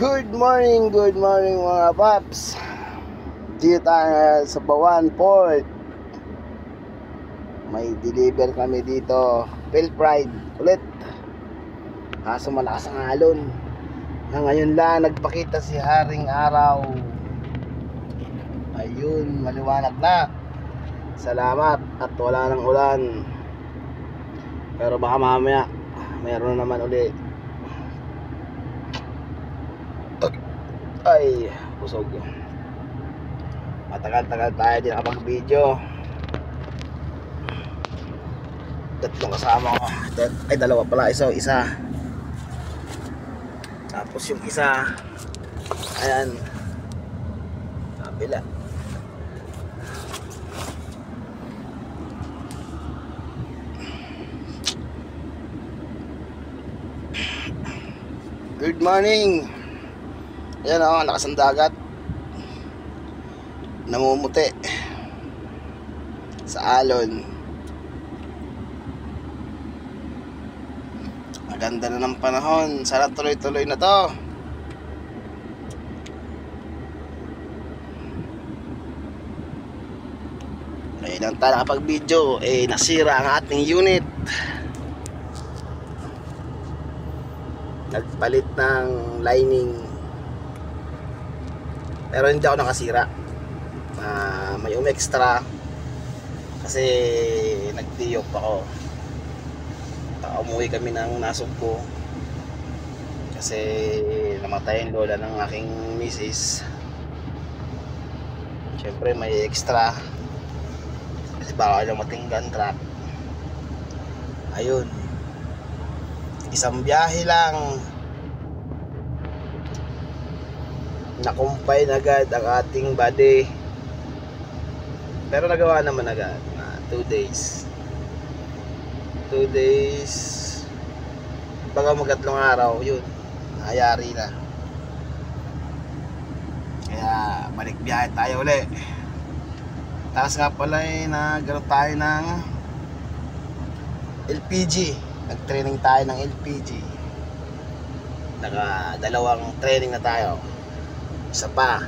Good morning mga paps. Dito tayo sa Bawan Port. May deliver kami dito, Phil Pride ulit. Kaso malakas ang alon. Na ngayon lang nagpakita si Haring Araw. Ayun, maliwanag na. Salamat at wala nang ulan. Pero baka mamaya meron naman ulit. Ay, busog. Matagal-tagal tayo din nakapag-video. Tatlong kasama ko. Ay, dalawa pala. Isa. Tapos yung isa, ayan, kabila. Good morning. Ayan o, lakas ng dagat. Namumuti sa alon. Maganda na ng panahon. Sana tuloy-tuloy na to. Ngayon lang tayo nakapag-video. Nasira ang ating unit. Nagpalit ng lining. Pero hindi ako nakasira. May extra kasi nag-diop ako. Umuwi kami ng Nasugbo kasi namatay yung lola ng aking misis. Siyempre may extra kasi baka lang matinggan truck. Ayun, isang biyahe lang nakumpay na agad ang ating body. Pero nagawa naman agad. 2 days. 2 days. Baga magatlong araw, yun, ayari na. Kaya balik biyahe tayo uli. Tapos nga pala nagkaroon tayo ng LPG. Nag-training tayo ng LPG. Dalawang training na tayo. Isa pa.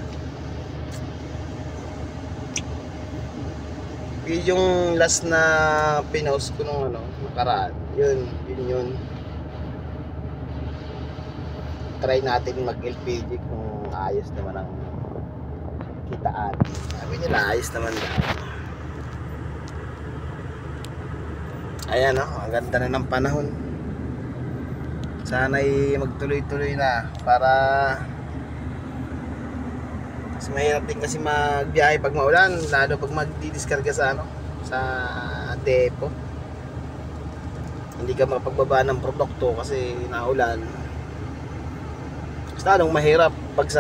Yung last na pinost ko nung nakaraan, yun. Try natin mag-LPG kung ayos naman ang kitaan. Sabi nila ayos naman daw. Ayan o, ang ganda na ng panahon. Sana'y magtuloy-tuloy na para mas mahirap din kasi magbiyahe pag maulan, lalo pag magdidiskarga sa sa depo. Hindi ka mapagbaba ng produkto kasi naulan. Mas lalong mahirap pag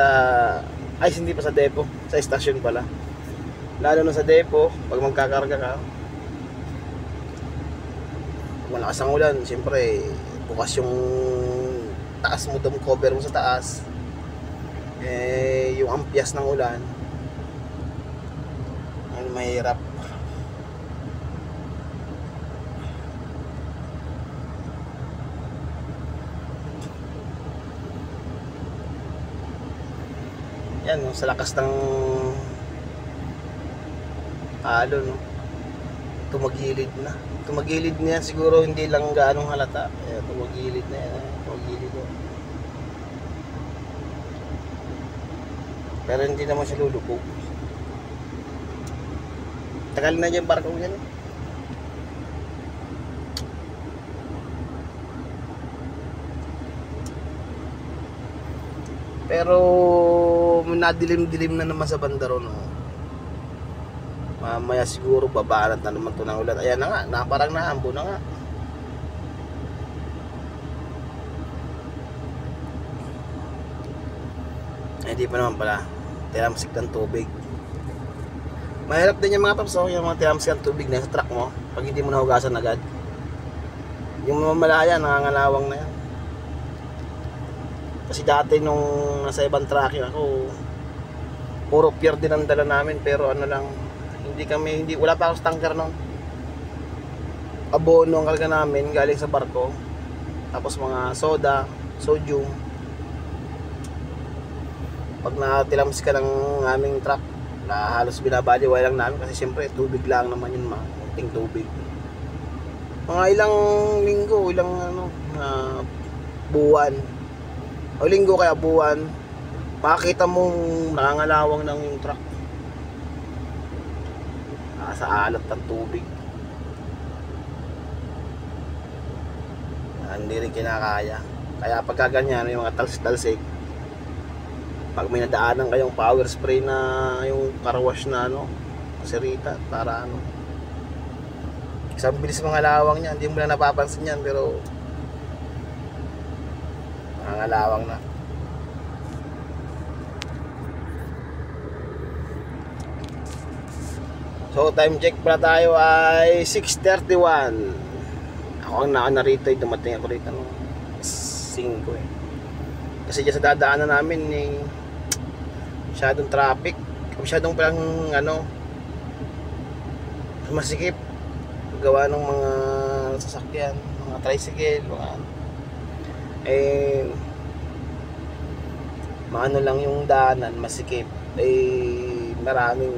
hindi pa sa depo, sa estasyon pala. Lalo na sa depo, pag magkakarga ka, pag malakas ang ulan, siyempre bukas yung taas mo, dome cover mo sa taas. Yung ampias ng ulan, ay mahirap. Yan, sa lakas ng alon, tumagilid na yan. Siguro hindi lang gaanong halata. Tumagilid na yan. Pero hindi naman siya lulubog. Tagal na yung barko yan. Pero nadilim-dilim na naman sa bandaro, no. Mamaya siguro babanat na naman ito ng ulan. Ayan na nga, parang naambo na nga. Hindi pa naman pala. Tiramsik ng tubig. Mahirap din yung mga paps, yung mga tiramsik ng tubig na sa truck mo pag hindi mo nahugasan agad. Yung mamalaya, nangangalawang na yan. Kasi dati nung nasa ibang tracking ako, puro pier din ang dala namin. Pero wala pa ako sa tanker nun. Abono ang karga namin galing sa barko. Tapos mga soda, sodium. Pag natilams ka ng aming truck, na halos binabaliwala lang namin kasi siyempre tubig lang naman yun, mga kunting tubig. Mga ilang linggo, ilang buwan, o linggo kaya buwan, makikita mong nangangalawang ng yung truck. Sa alat ng tubig. Hindi rin kinakaya. Kaya pagka ganyan, yung mga talsik, pag may nadaanan kayong power spray na yung car wash na sirita, para isang bilis mga lawang niya, hindi mo na napapansin yan, pero mga lawang na. So time check pala tayo ay 6:31. Ako ang narito, dumating ako rito ng 5 eh. Kasi dyan sa dadaanan namin masyadong traffic, masyadong parang masikip gawa ng mga sasakyan, mga tricycle, maano lang yung daanan, masikip, maraming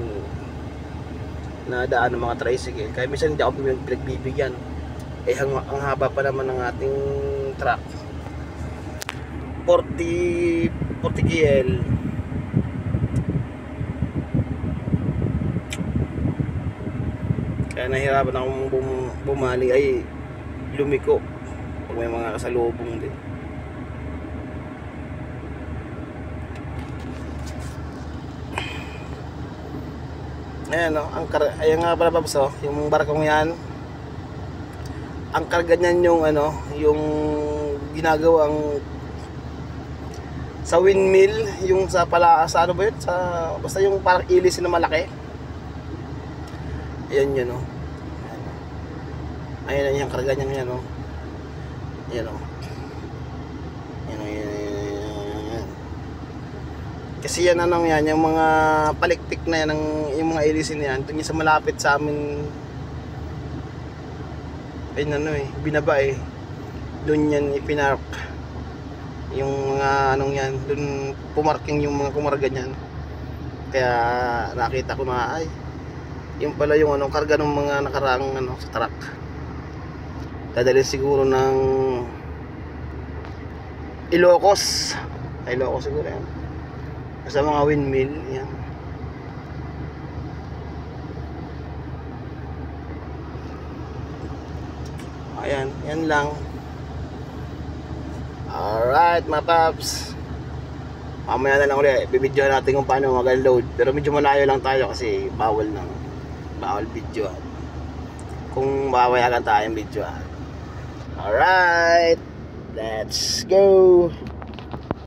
nadaan ng mga tricycle, kaya minsan hindi ako pinagbibigyan. Ang haba pa naman ng ating truck, 40 kl. Kaya nahirapan akong bumali ay lumiko pag may mga kasalubong din. Ayan ayan nga pala Babs, yung barkong yan, ang karga niyan yung ginagawang sa windmill, yung sa ano ba yun? Basta yung parang ilis na malaki. Ayan yun Ayan yung karga niyan yan Ayan Ayan. Kasi yan yan, yung mga palikpik na yan, yung mga ilisin na yan, doon yung sa malapit sa amin. Binaba doon yan ipinark yung mga yan, doon pumarking yung mga kumarga niyan. Kaya nakita ko na yung pala yung karga ng mga nakaraang sa truck. Dadalhin siguro ng Ilocos siguro yan, sa mga windmill yan. Ayan, yan lang. Alright mga paps, mamaya na lang ulit bibidyo natin kung paano mag-unload, pero medyo malayo lang tayo kasi bawal video kung babayagan tayong video. Alright, let's go.